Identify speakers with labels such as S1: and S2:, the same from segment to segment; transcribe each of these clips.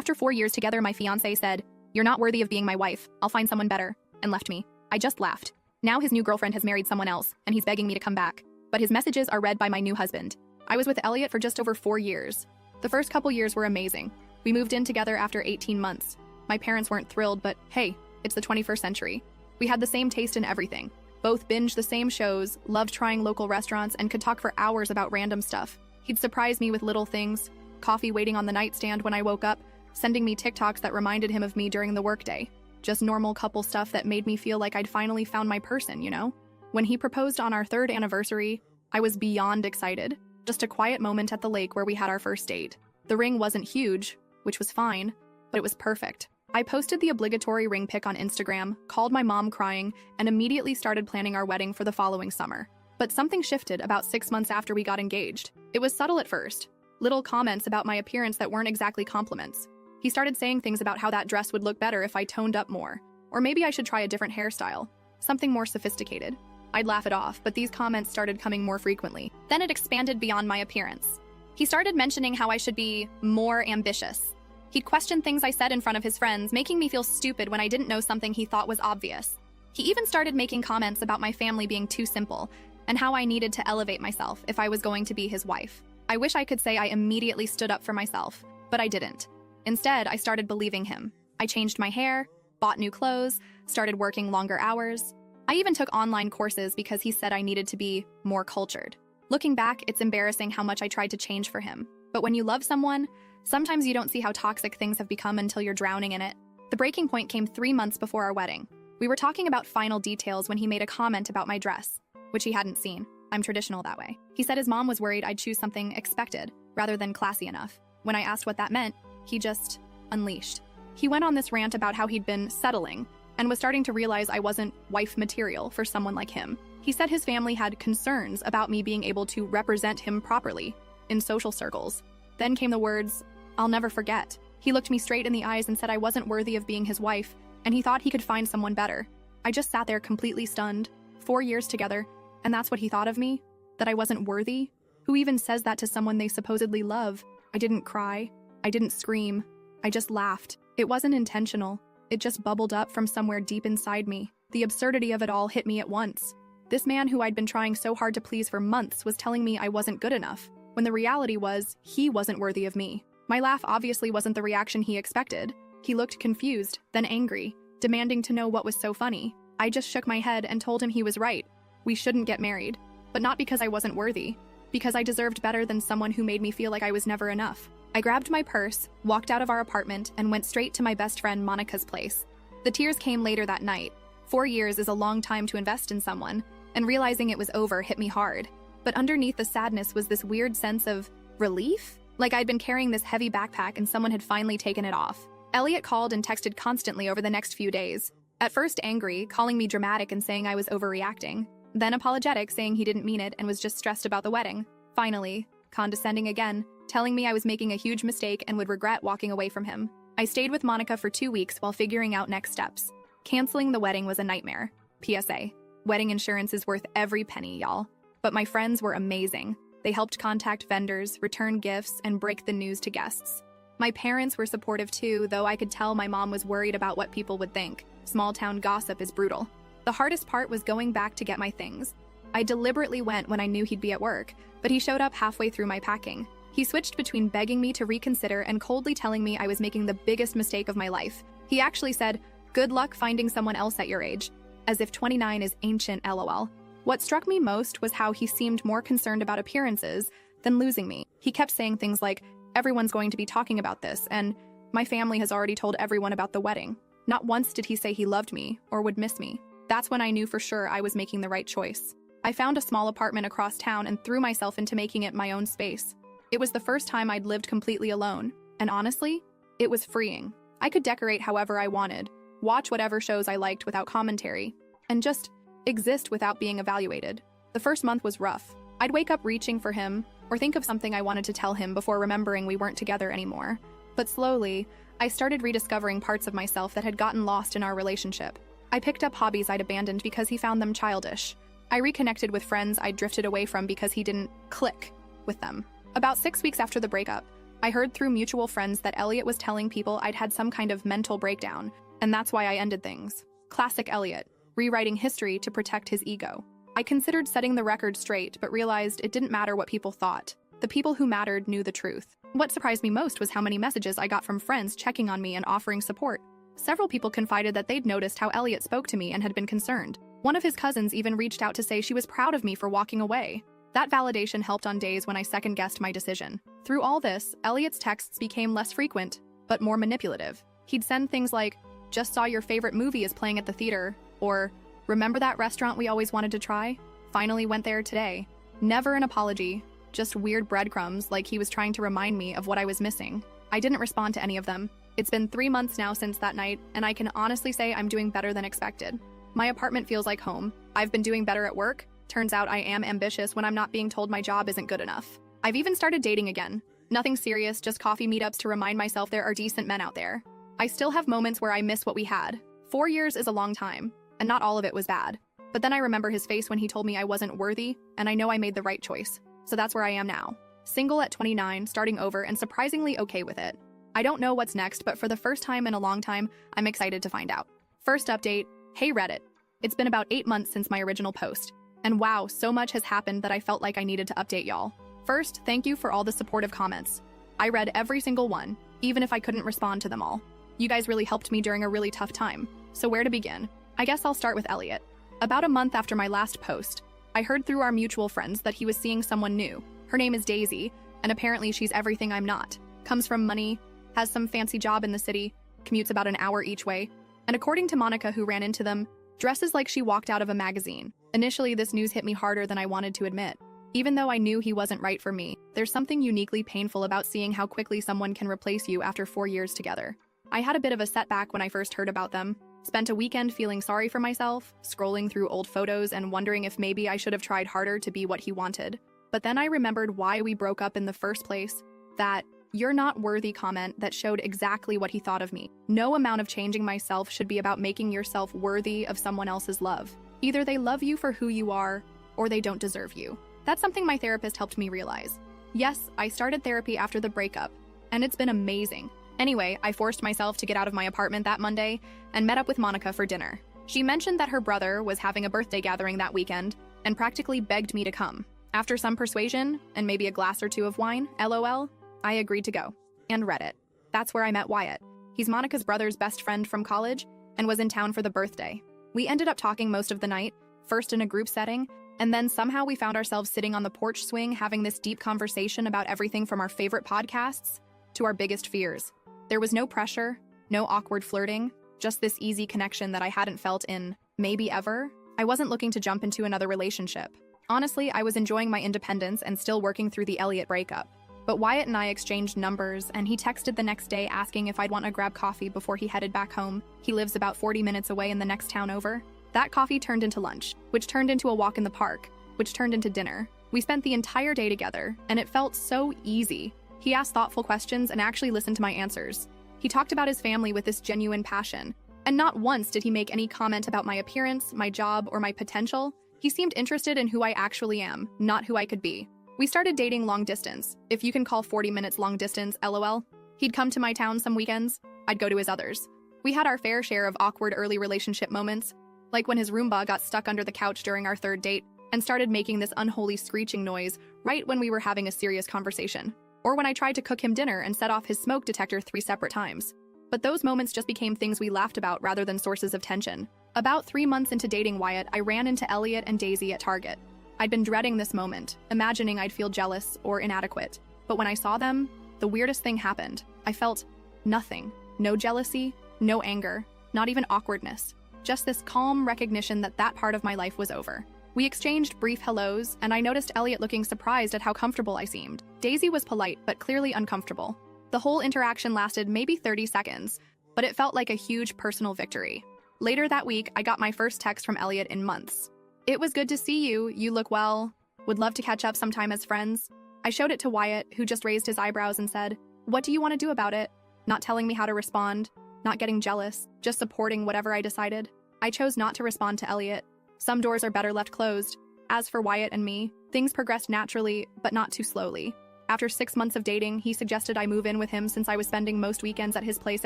S1: After 4 years together, my fiancé said, "You're not worthy of being my wife. I'll find someone better," and left me. I just laughed. Now his new girlfriend has married someone else, and he's begging me to come back. But his messages are read by my new husband. I was with Elliot for just over 4 years. The first couple years were amazing. We moved in together after 18 months. My parents weren't thrilled, but hey, it's the 21st century. We had the same taste in everything. Both binged the same shows, loved trying local restaurants, and could talk for hours about random stuff. He'd surprise me with little things, coffee waiting on the nightstand when I woke up, sending me TikToks that reminded him of me during the workday. Just normal couple stuff that made me feel like I'd finally found my person, you know? When he proposed on our 3rd anniversary, I was beyond excited. Just a quiet moment at the lake where we had our first date. The ring wasn't huge, which was fine, but it was perfect. I posted the obligatory ring pic on Instagram, called my mom crying, and immediately started planning our wedding for the following summer. But something shifted about 6 months after we got engaged. It was subtle at first. Little comments about my appearance that weren't exactly compliments. He started saying things about how that dress would look better if I toned up more. Or maybe I should try a different hairstyle. Something more sophisticated. I'd laugh it off, but these comments started coming more frequently. Then it expanded beyond my appearance. He started mentioning how I should be more ambitious. He'd question things I said in front of his friends, making me feel stupid when I didn't know something he thought was obvious. He even started making comments about my family being too simple, and how I needed to elevate myself if I was going to be his wife. I wish I could say I immediately stood up for myself, but I didn't. Instead, I started believing him. I changed my hair, bought new clothes, started working longer hours. I even took online courses because he said I needed to be more cultured. Looking back, it's embarrassing how much I tried to change for him. But when you love someone, sometimes you don't see how toxic things have become until you're drowning in it. The breaking point came 3 months before our wedding. We were talking about final details when he made a comment about my dress, which he hadn't seen. I'm traditional that way. He said his mom was worried I'd choose something expected rather than classy enough. When I asked what that meant, he just unleashed. He went on this rant about how he'd been settling and was starting to realize I wasn't wife material for someone like him. He said his family had concerns about me being able to represent him properly in social circles. Then came the words, "I'll never forget." He looked me straight in the eyes and said I wasn't worthy of being his wife, and he thought he could find someone better. I just sat there completely stunned. 4 years together, and that's what he thought of me? That I wasn't worthy? Who even says that to someone they supposedly love? I didn't cry. I didn't scream. I just laughed. It wasn't intentional. It just bubbled up from somewhere deep inside me. The absurdity of it all hit me at once. This man who I'd been trying so hard to please for months was telling me I wasn't good enough, when the reality was he wasn't worthy of me. My laugh obviously wasn't the reaction he expected. He looked confused, then angry, demanding to know what was so funny. I just shook my head and told him he was right. We shouldn't get married. But not because I wasn't worthy. Because I deserved better than someone who made me feel like I was never enough. I grabbed my purse, walked out of our apartment, and went straight to my best friend Monica's place. The tears came later that night. 4 years is a long time to invest in someone, and realizing it was over hit me hard. But underneath the sadness was this weird sense of relief? Like I'd been carrying this heavy backpack and someone had finally taken it off. Elliot called and texted constantly over the next few days. At first angry, calling me dramatic and saying I was overreacting. Then apologetic, saying he didn't mean it and was just stressed about the wedding. Finally, condescending again, telling me I was making a huge mistake and would regret walking away from him. I stayed with Monica for 2 weeks while figuring out next steps. Canceling the wedding was a nightmare. PSA. Wedding insurance is worth every penny, y'all. But my friends were amazing. They helped contact vendors, return gifts, and break the news to guests. My parents were supportive too, though I could tell my mom was worried about what people would think. Small town gossip is brutal. The hardest part was going back to get my things. I deliberately went when I knew he'd be at work, but he showed up halfway through my packing. He switched between begging me to reconsider and coldly telling me I was making the biggest mistake of my life. He actually said, "Good luck finding someone else at your age," as if 29 is ancient, lol. What struck me most was how he seemed more concerned about appearances than losing me. He kept saying things like, "Everyone's going to be talking about this," and "My family has already told everyone about the wedding." Not once did he say he loved me or would miss me. That's when I knew for sure I was making the right choice. I found a small apartment across town and threw myself into making it my own space. It was the first time I'd lived completely alone, and honestly, it was freeing. I could decorate however I wanted, watch whatever shows I liked without commentary, and just exist without being evaluated. The first month was rough. I'd wake up reaching for him, or think of something I wanted to tell him before remembering we weren't together anymore. But slowly, I started rediscovering parts of myself that had gotten lost in our relationship. I picked up hobbies I'd abandoned because he found them childish. I reconnected with friends I'd drifted away from because he didn't click with them. About 6 weeks after the breakup, I heard through mutual friends that Elliot was telling people I'd had some kind of mental breakdown, and that's why I ended things. Classic Elliot, rewriting history to protect his ego. I considered setting the record straight, but realized it didn't matter what people thought. The people who mattered knew the truth. What surprised me most was how many messages I got from friends checking on me and offering support. Several people confided that they'd noticed how Elliot spoke to me and had been concerned. One of his cousins even reached out to say she was proud of me for walking away. That validation helped on days when I second-guessed my decision. Through all this, Elliot's texts became less frequent, but more manipulative. He'd send things like, "Just saw your favorite movie is playing at the theater," or "Remember that restaurant we always wanted to try? Finally went there today." Never an apology, just weird breadcrumbs like he was trying to remind me of what I was missing. I didn't respond to any of them. It's been 3 months now since that night, and I can honestly say I'm doing better than expected. My apartment feels like home. I've been doing better at work. Turns out I am ambitious when I'm not being told my job isn't good enough. I've even started dating again. Nothing serious, just coffee meetups to remind myself there are decent men out there. I still have moments where I miss what we had. 4 years is a long time, and not all of it was bad. But then I remember his face when he told me I wasn't worthy, and I know I made the right choice. So that's where I am now. Single at 29, starting over, and surprisingly okay with it. I don't know what's next, but for the first time in a long time, I'm excited to find out. First update, hey Reddit. It's been about 8 months since my original post. And wow, so much has happened that I felt like I needed to update y'all. First, thank you for all the supportive comments. I read every single one, even if I couldn't respond to them all. You guys really helped me during a really tough time. So where to begin? I guess I'll start with Elliot. About a month after my last post, I heard through our mutual friends that he was seeing someone new. Her name is Daisy, and apparently she's everything I'm not. Comes from money, has some fancy job in the city, commutes about an hour each way, and according to Monica, who ran into them, dresses like she walked out of a magazine. Initially, this news hit me harder than I wanted to admit. Even though I knew he wasn't right for me, there's something uniquely painful about seeing how quickly someone can replace you after 4 years together. I had a bit of a setback when I first heard about them. Spent a weekend feeling sorry for myself, scrolling through old photos and wondering if maybe I should have tried harder to be what he wanted. But then I remembered why we broke up in the first place, that "you're not worthy" comment that showed exactly what he thought of me. No amount of changing myself should be about making yourself worthy of someone else's love. Either they love you for who you are, or they don't deserve you. That's something my therapist helped me realize. Yes, I started therapy after the breakup, and it's been amazing. Anyway, I forced myself to get out of my apartment that Monday and met up with Monica for dinner. She mentioned that her brother was having a birthday gathering that weekend and practically begged me to come. After some persuasion and maybe a glass or two of wine, LOL, I agreed to go and read it. That's where I met Wyatt. He's Monica's brother's best friend from college and was in town for the birthday. We ended up talking most of the night, first in a group setting, and then somehow we found ourselves sitting on the porch swing having this deep conversation about everything from our favorite podcasts to our biggest fears. There was no pressure, no awkward flirting, just this easy connection that I hadn't felt in maybe ever. I wasn't looking to jump into another relationship. Honestly, I was enjoying my independence and still working through the Elliot breakup. But Wyatt and I exchanged numbers, and he texted the next day asking if I'd want to grab coffee before he headed back home. He lives about 40 minutes away in the next town over. That coffee turned into lunch, which turned into a walk in the park, which turned into dinner. We spent the entire day together, and it felt so easy. He asked thoughtful questions and actually listened to my answers. He talked about his family with this genuine passion, and not once did he make any comment about my appearance, my job, or my potential. He seemed interested in who I actually am, not who I could be. We started dating long distance, if you can call 40 minutes long distance, LOL. He'd come to my town some weekends, I'd go to his others. We had our fair share of awkward early relationship moments, like when his Roomba got stuck under the couch during our third date and started making this unholy screeching noise right when we were having a serious conversation. Or when I tried to cook him dinner and set off his smoke detector 3 separate times. But those moments just became things we laughed about rather than sources of tension. About 3 months into dating Wyatt, I ran into Elliot and Daisy at Target. I'd been dreading this moment, imagining I'd feel jealous or inadequate. But when I saw them, the weirdest thing happened. I felt nothing. No jealousy, no anger, not even awkwardness. Just this calm recognition that that part of my life was over. We exchanged brief hellos, and I noticed Elliot looking surprised at how comfortable I seemed. Daisy was polite, but clearly uncomfortable. The whole interaction lasted maybe 30 seconds, but it felt like a huge personal victory. Later that week, I got my first text from Elliot in months. "It was good to see you. You look well. Would love to catch up sometime as friends." I showed it to Wyatt, who just raised his eyebrows and said, "What do you want to do about it?" Not telling me how to respond, not getting jealous, just supporting whatever I decided. I chose not to respond to Elliot. Some doors are better left closed. As for Wyatt and me, things progressed naturally, but not too slowly. After 6 months of dating, he suggested I move in with him since I was spending most weekends at his place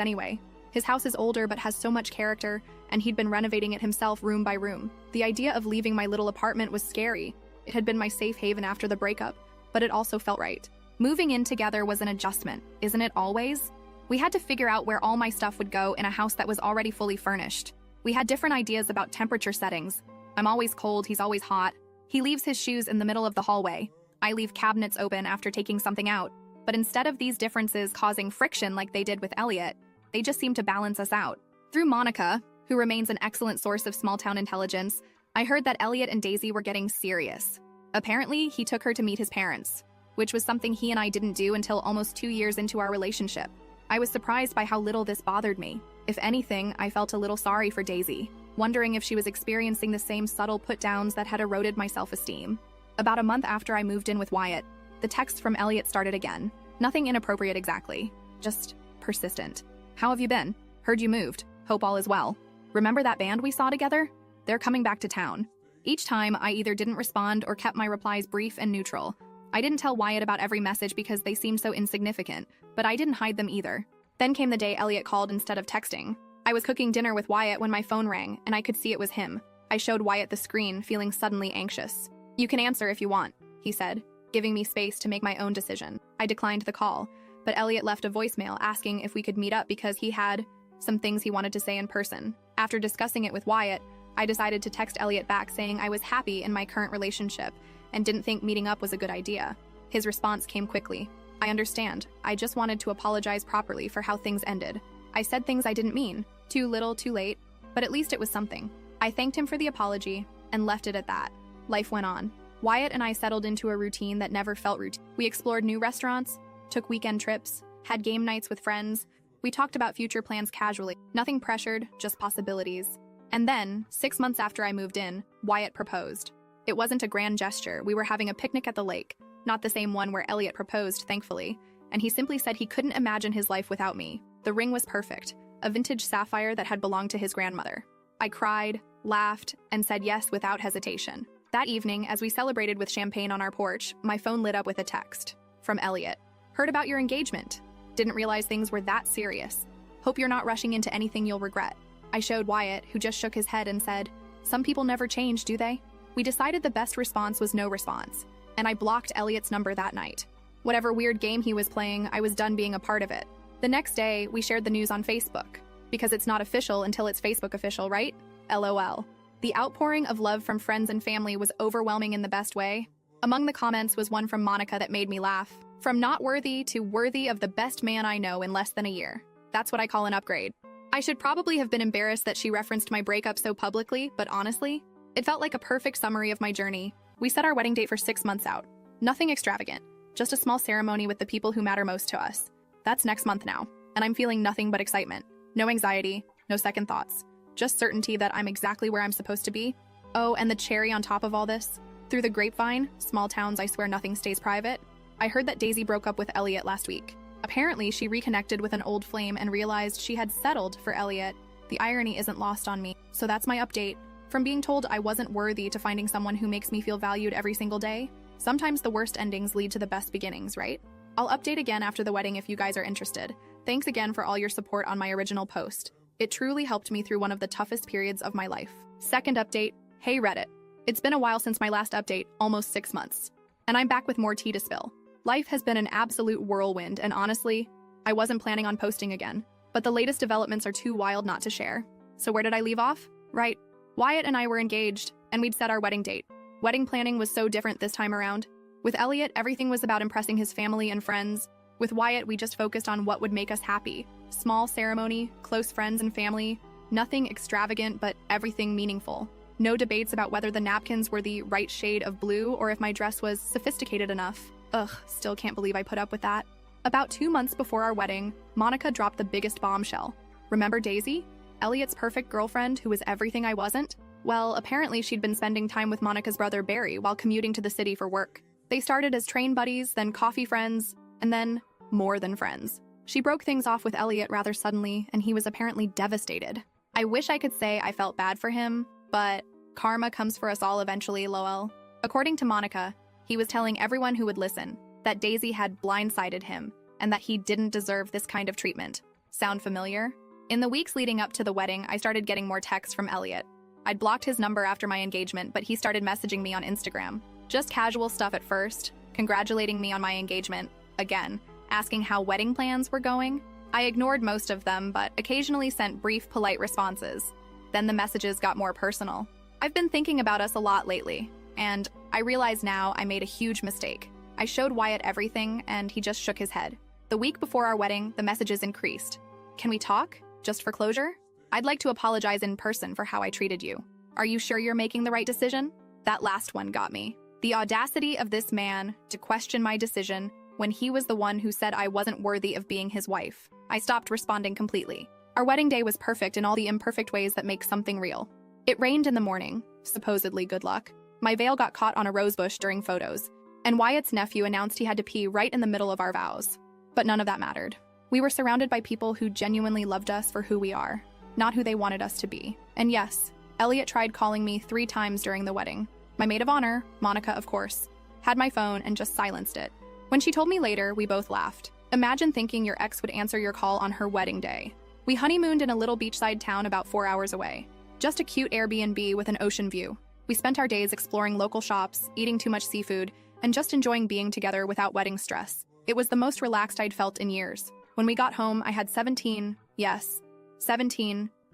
S1: anyway. His house is older but has so much character, and he'd been renovating it himself room by room. The idea of leaving my little apartment was scary. It had been my safe haven after the breakup, but it also felt right. Moving in together was an adjustment, isn't it always? We had to figure out where all my stuff would go in a house that was already fully furnished. We had different ideas about temperature settings. I'm always cold, he's always hot. He leaves his shoes in the middle of the hallway. I leave cabinets open after taking something out. But instead of these differences causing friction like they did with Elliot, they just seemed to balance us out. Through Monica, who remains an excellent source of small-town intelligence, I heard that Elliot and Daisy were getting serious. Apparently, he took her to meet his parents, which was something he and I didn't do until almost 2 years into our relationship. I was surprised by how little this bothered me. If anything, I felt a little sorry for Daisy, wondering if she was experiencing the same subtle put-downs that had eroded my self-esteem. About a month after I moved in with Wyatt, the texts from Elliot started again. Nothing inappropriate exactly, just persistent. How have you been? Heard you moved. Hope all is well. Remember that band we saw together? They're coming back to town. Each time, I either didn't respond or kept my replies brief and neutral. I didn't tell Wyatt about every message because they seemed so insignificant, but I didn't hide them either. Then came the day Elliot called instead of texting. I was cooking dinner with Wyatt when my phone rang, and I could see it was him. I showed Wyatt the screen, feeling suddenly anxious. "You can answer if you want," he said, giving me space to make my own decision. I declined the call, but Elliot left a voicemail asking if we could meet up because he had some things he wanted to say in person. After discussing it with Wyatt, I decided to text Elliot back saying I was happy in my current relationship and didn't think meeting up was a good idea. His response came quickly. "I understand. I just wanted to apologize properly for how things ended. I said things I didn't mean. Too little, too late, but at least it was something." I thanked him for the apology and left it at that. Life went on. Wyatt and I settled into a routine that never felt routine. We explored new restaurants, took weekend trips, had game nights with friends. We talked about future plans casually. Nothing pressured, just possibilities. And then, 6 months after I moved in, Wyatt proposed. It wasn't a grand gesture. We were having a picnic at the lake, not the same one where Elliot proposed, thankfully, and he simply said he couldn't imagine his life without me. The ring was perfect, a vintage sapphire that had belonged to his grandmother. I cried, laughed, and said yes without hesitation. That evening, as we celebrated with champagne on our porch, my phone lit up with a text from Elliot. "Heard about your engagement. Didn't realize things were that serious. Hope you're not rushing into anything you'll regret." I showed Wyatt, who just shook his head and said, "Some people never change, do they?" We decided the best response was no response, and I blocked Elliot's number that night. Whatever weird game he was playing, I was done being a part of it. The next day, we shared the news on Facebook, because it's not official until it's Facebook official, right? LOL. The outpouring of love from friends and family was overwhelming in the best way. Among the comments was one from Monica that made me laugh. "From not worthy to worthy of the best man I know in less than a year. That's what I call an upgrade." I should probably have been embarrassed that she referenced my breakup so publicly, but honestly, it felt like a perfect summary of my journey. We set our wedding date for 6 months out. Nothing extravagant, just a small ceremony with the people who matter most to us. That's next month now, and I'm feeling nothing but excitement. No anxiety, no second thoughts. Just certainty that I'm exactly where I'm supposed to be. Oh, and the cherry on top of all this? Through the grapevine, small towns, I swear nothing stays private, I heard that Daisy broke up with Elliot last week. Apparently, she reconnected with an old flame and realized she had settled for Elliot. The irony isn't lost on me. So that's my update. From being told I wasn't worthy to finding someone who makes me feel valued every single day, sometimes the worst endings lead to the best beginnings, right? I'll update again after the wedding if you guys are interested. Thanks again for all your support on my original post. It truly helped me through one of the toughest periods of my life. Second update, hey Reddit. It's been a while since my last update, almost 6 months. And I'm back with more tea to spill. Life has been an absolute whirlwind, and honestly, I wasn't planning on posting again. But the latest developments are too wild not to share. So where did I leave off? Right. Wyatt and I were engaged, and we'd set our wedding date. Wedding planning was so different this time around. With Elliot, everything was about impressing his family and friends. With Wyatt, we just focused on what would make us happy. Small ceremony, close friends and family, nothing extravagant, but everything meaningful. No debates about whether the napkins were the right shade of blue or if my dress was sophisticated enough. Ugh, still can't believe I put up with that. About 2 months before our wedding, Monica dropped the biggest bombshell. Remember Daisy? Elliot's perfect girlfriend who was everything I wasn't? Well, apparently she'd been spending time with Monica's brother Barry while commuting to the city for work. They started as train buddies, then coffee friends, and then more than friends. She broke things off with Elliot rather suddenly, and he was apparently devastated. I wish I could say I felt bad for him, but karma comes for us all eventually, lol. According to Monica, he was telling everyone who would listen that Daisy had blindsided him and that he didn't deserve this kind of treatment. Sound familiar? In the weeks leading up to the wedding, I started getting more texts from Elliot. I'd blocked his number after my engagement, but he started messaging me on Instagram. Just casual stuff at first, congratulating me on my engagement, again, asking how wedding plans were going. I ignored most of them, but occasionally sent brief, polite responses. Then the messages got more personal. I've been thinking about us a lot lately, and I realize now I made a huge mistake. I showed Wyatt everything, and he just shook his head. The week before our wedding, the messages increased. Can we talk? Just for closure? I'd like to apologize in person for how I treated you. Are you sure you're making the right decision? That last one got me. The audacity of this man to question my decision when he was the one who said I wasn't worthy of being his wife. I stopped responding completely. Our wedding day was perfect in all the imperfect ways that make something real. It rained in the morning, supposedly good luck. My veil got caught on a rosebush during photos, and Wyatt's nephew announced he had to pee right in the middle of our vows. But none of that mattered. We were surrounded by people who genuinely loved us for who we are, not who they wanted us to be. And yes, Elliot tried calling me 3 times during the wedding. My maid of honor, Monica of course, had my phone and just silenced it. When she told me later, we both laughed. Imagine thinking your ex would answer your call on her wedding day. We honeymooned in a little beachside town about 4 hours away. Just a cute Airbnb with an ocean view. We spent our days exploring local shops, eating too much seafood, and just enjoying being together without wedding stress. It was the most relaxed I'd felt in years. When we got home, I had 17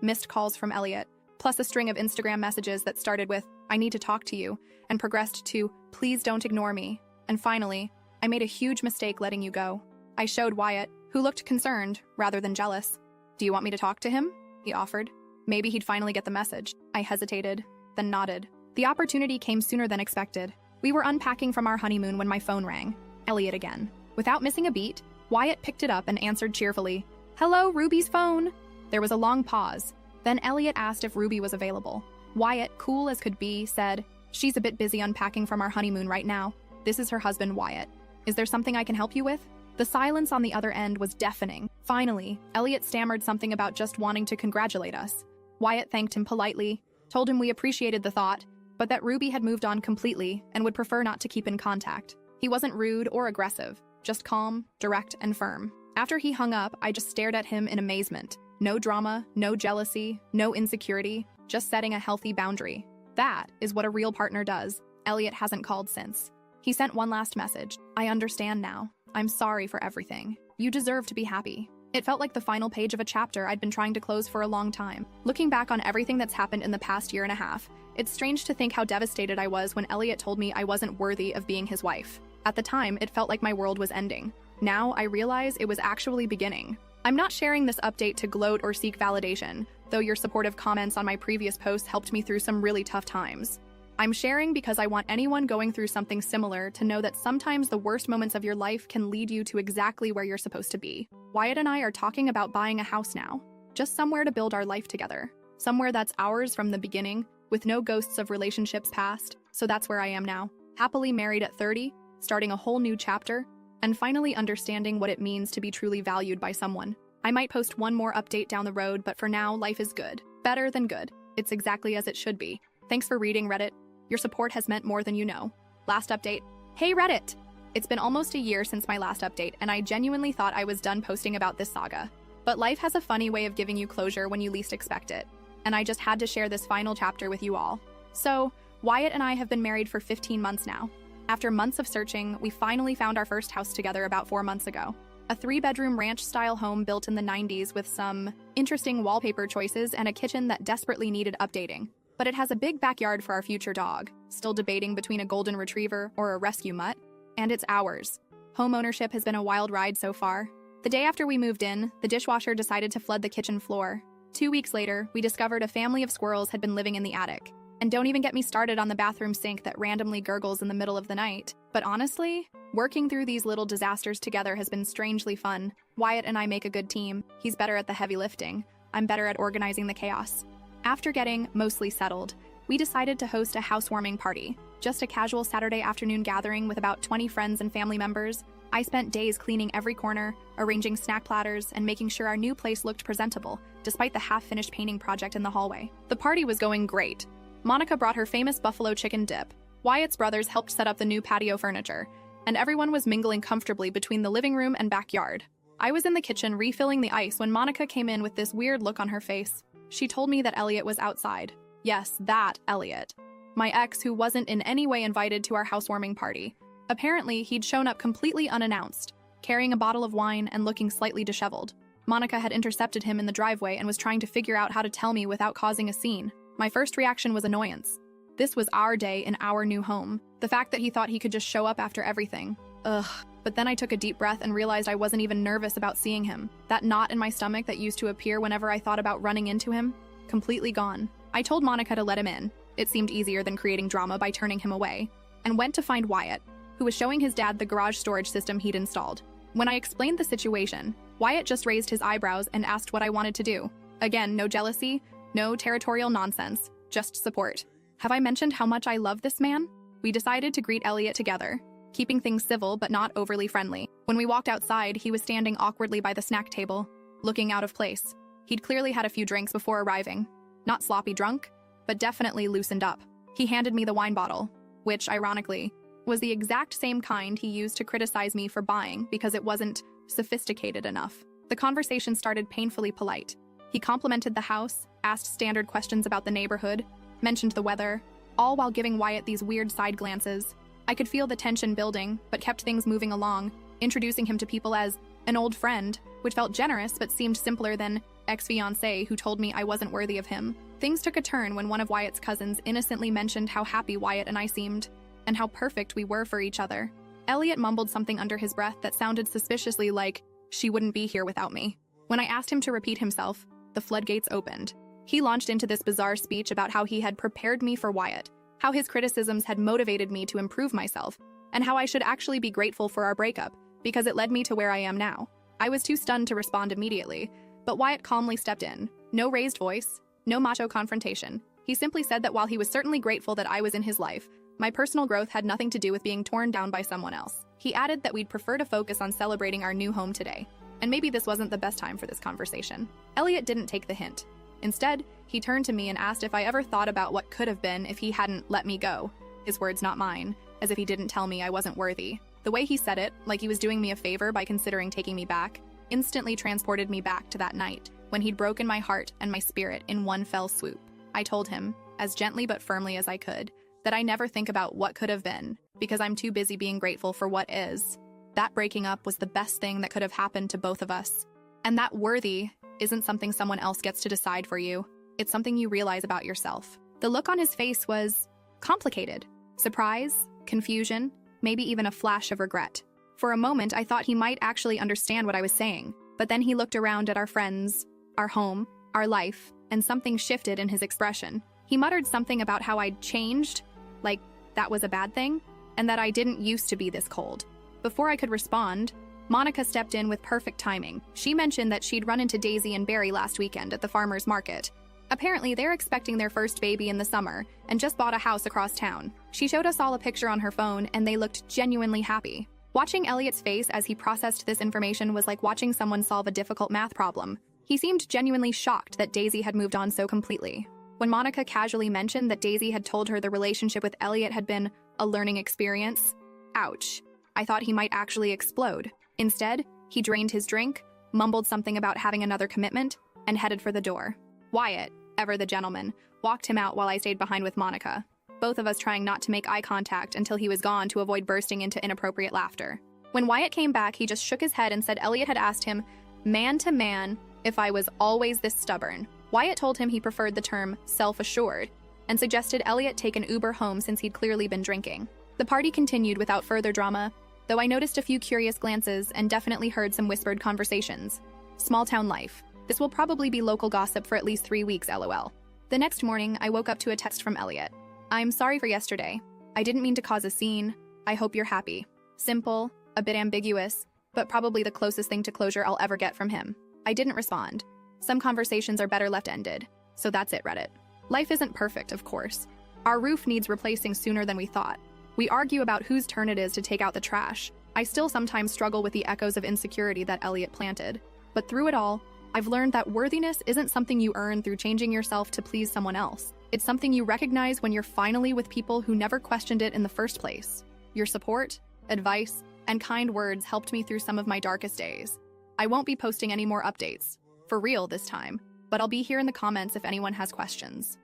S1: missed calls from Elliot, plus a string of Instagram messages that started with, "I need to talk to you," and progressed to, "Please don't ignore me." And finally, I made a huge mistake letting you go. I showed Wyatt, who looked concerned rather than jealous. "Do you want me to talk to him?" he offered. Maybe he'd finally get the message. I hesitated, then nodded. The opportunity came sooner than expected. We were unpacking from our honeymoon when my phone rang. Elliot again. Without missing a beat, Wyatt picked it up and answered cheerfully, "Hello, Ruby's phone." There was a long pause. Then Elliot asked if Ruby was available. Wyatt, cool as could be, said, "She's a bit busy unpacking from our honeymoon right now. This is her husband, Wyatt. Is there something I can help you with?" The silence on the other end was deafening. Finally, Elliot stammered something about just wanting to congratulate us. Wyatt thanked him politely, told him we appreciated the thought, but that Ruby had moved on completely and would prefer not to keep in contact. He wasn't rude or aggressive, just calm, direct, and firm. After he hung up, I just stared at him in amazement. No drama, no jealousy, no insecurity, just setting a healthy boundary. That is what a real partner does. Elliot hasn't called since. He sent one last message. "I understand now. I'm sorry for everything. You deserve to be happy." It felt like the final page of a chapter I'd been trying to close for a long time. Looking back on everything that's happened in the past year and a half, it's strange to think how devastated I was when Elliot told me I wasn't worthy of being his wife. At the time, it felt like my world was ending. Now I realize it was actually beginning. I'm not sharing this update to gloat or seek validation, though your supportive comments on my previous posts helped me through some really tough times. I'm sharing because I want anyone going through something similar to know that sometimes the worst moments of your life can lead you to exactly where you're supposed to be. Wyatt and I are talking about buying a house now. Just somewhere to build our life together. Somewhere that's ours from the beginning, with no ghosts of relationships past. So that's where I am now. Happily married at 30, starting a whole new chapter, and finally understanding what it means to be truly valued by someone. I might post one more update down the road, but for now, life is good. Better than good. It's exactly as it should be. Thanks for reading, Reddit. Your support has meant more than you know. Last update. Hey, Reddit! It's been almost a year since my last update, and I genuinely thought I was done posting about this saga. But life has a funny way of giving you closure when you least expect it, and I just had to share this final chapter with you all. So, Wyatt and I have been married for 15 months now. After months of searching, we finally found our first house together about 4 months ago. A 3-bedroom ranch-style home built in the 90s with some interesting wallpaper choices and a kitchen that desperately needed updating. But it has a big backyard for our future dog, still debating between a golden retriever or a rescue mutt, and it's ours. Home ownership has been a wild ride so far. The day after we moved in, the dishwasher decided to flood the kitchen floor. 2 weeks later, we discovered a family of squirrels had been living in the attic. And don't even get me started on the bathroom sink that randomly gurgles in the middle of the night. But honestly, working through these little disasters together has been strangely fun. Wyatt and I make a good team. He's better at the heavy lifting. I'm better at organizing the chaos. After getting mostly settled, we decided to host a housewarming party. Just a casual Saturday afternoon gathering with about 20 friends and family members. I spent days cleaning every corner, arranging snack platters, and making sure our new place looked presentable, despite the half-finished painting project in the hallway. The party was going great. Monica brought her famous buffalo chicken dip. Wyatt's brothers helped set up the new patio furniture, and everyone was mingling comfortably between the living room and backyard. I was in the kitchen refilling the ice when Monica came in with this weird look on her face. She told me that Elliot was outside. Yes, that Elliot. My ex, who wasn't in any way invited to our housewarming party. Apparently, he'd shown up completely unannounced, carrying a bottle of wine and looking slightly disheveled. Monica had intercepted him in the driveway and was trying to figure out how to tell me without causing a scene. My first reaction was annoyance. This was our day in our new home. The fact that he thought he could just show up after everything. Ugh. But then I took a deep breath and realized I wasn't even nervous about seeing him. That knot in my stomach that used to appear whenever I thought about running into him, completely gone. I told Monica to let him in. It seemed easier than creating drama by turning him away, and went to find Wyatt, who was showing his dad the garage storage system he'd installed. When I explained the situation, Wyatt just raised his eyebrows and asked what I wanted to do. Again, no jealousy, no territorial nonsense, just support. Have I mentioned how much I love this man? We decided to greet Elliot together, keeping things civil but not overly friendly. When we walked outside, he was standing awkwardly by the snack table, looking out of place. He'd clearly had a few drinks before arriving. Not sloppy drunk, but definitely loosened up. He handed me the wine bottle, which, ironically, was the exact same kind he used to criticize me for buying because it wasn't sophisticated enough. The conversation started painfully polite. He complimented the house, asked standard questions about the neighborhood, mentioned the weather, all while giving Wyatt these weird side glances. I could feel the tension building, but kept things moving along, introducing him to people as an old friend, which felt generous but seemed simpler than ex-fiancé who told me I wasn't worthy of him. Things took a turn when one of Wyatt's cousins innocently mentioned how happy Wyatt and I seemed, and how perfect we were for each other. Elliot mumbled something under his breath that sounded suspiciously like, "She wouldn't be here without me." When I asked him to repeat himself, the floodgates opened. He launched into this bizarre speech about how he had prepared me for Wyatt, how his criticisms had motivated me to improve myself, and how I should actually be grateful for our breakup, because it led me to where I am now. I was too stunned to respond immediately, but Wyatt calmly stepped in. No raised voice, no macho confrontation. He simply said that while he was certainly grateful that I was in his life, my personal growth had nothing to do with being torn down by someone else. He added that we'd prefer to focus on celebrating our new home today, and maybe this wasn't the best time for this conversation. Elliot didn't take the hint. Instead, he turned to me and asked if I ever thought about what could have been if he hadn't let me go. His words, not mine, as if he didn't tell me I wasn't worthy. The way he said it, like he was doing me a favor by considering taking me back, instantly transported me back to that night, when he'd broken my heart and my spirit in one fell swoop. I told him, as gently but firmly as I could, that I never think about what could have been, because I'm too busy being grateful for what is. That breaking up was the best thing that could have happened to both of us. And that worthy isn't something someone else gets to decide for you. It's something you realize about yourself. The look on his face was complicated. Surprise, confusion, maybe even a flash of regret. For a moment, I thought he might actually understand what I was saying, but then he looked around at our friends, our home, our life, and something shifted in his expression. He muttered something about how I'd changed, like that was a bad thing, and that I didn't used to be this cold. Before I could respond, Monica stepped in with perfect timing. She mentioned that she'd run into Daisy and Barry last weekend at the farmer's market. Apparently, they're expecting their first baby in the summer and just bought a house across town. She showed us all a picture on her phone, and they looked genuinely happy. Watching Elliot's face as he processed this information was like watching someone solve a difficult math problem. He seemed genuinely shocked that Daisy had moved on so completely. When Monica casually mentioned that Daisy had told her the relationship with Elliot had been a learning experience, ouch, I thought he might actually explode. Instead, he drained his drink, mumbled something about having another commitment, and headed for the door. Wyatt, ever the gentleman, walked him out while I stayed behind with Monica, both of us trying not to make eye contact until he was gone to avoid bursting into inappropriate laughter. When Wyatt came back, he just shook his head and said Elliot had asked him, man to man, if I was always this stubborn. Wyatt told him he preferred the term self-assured and suggested Elliot take an Uber home since he'd clearly been drinking. The party continued without further drama, though I noticed a few curious glances and definitely heard some whispered conversations. Small town life. This will probably be local gossip for at least 3 weeks, lol. The next morning, I woke up to a text from Elliot. I'm sorry for yesterday. I didn't mean to cause a scene. I hope you're happy. Simple, a bit ambiguous, but probably the closest thing to closure I'll ever get from him. I didn't respond. Some conversations are better left ended. So that's it, Reddit. Life isn't perfect, of course. Our roof needs replacing sooner than we thought. We argue about whose turn it is to take out the trash. I still sometimes struggle with the echoes of insecurity that Elliot planted. But through it all, I've learned that worthiness isn't something you earn through changing yourself to please someone else. It's something you recognize when you're finally with people who never questioned it in the first place. Your support, advice, and kind words helped me through some of my darkest days. I won't be posting any more updates, for real this time, but I'll be here in the comments if anyone has questions.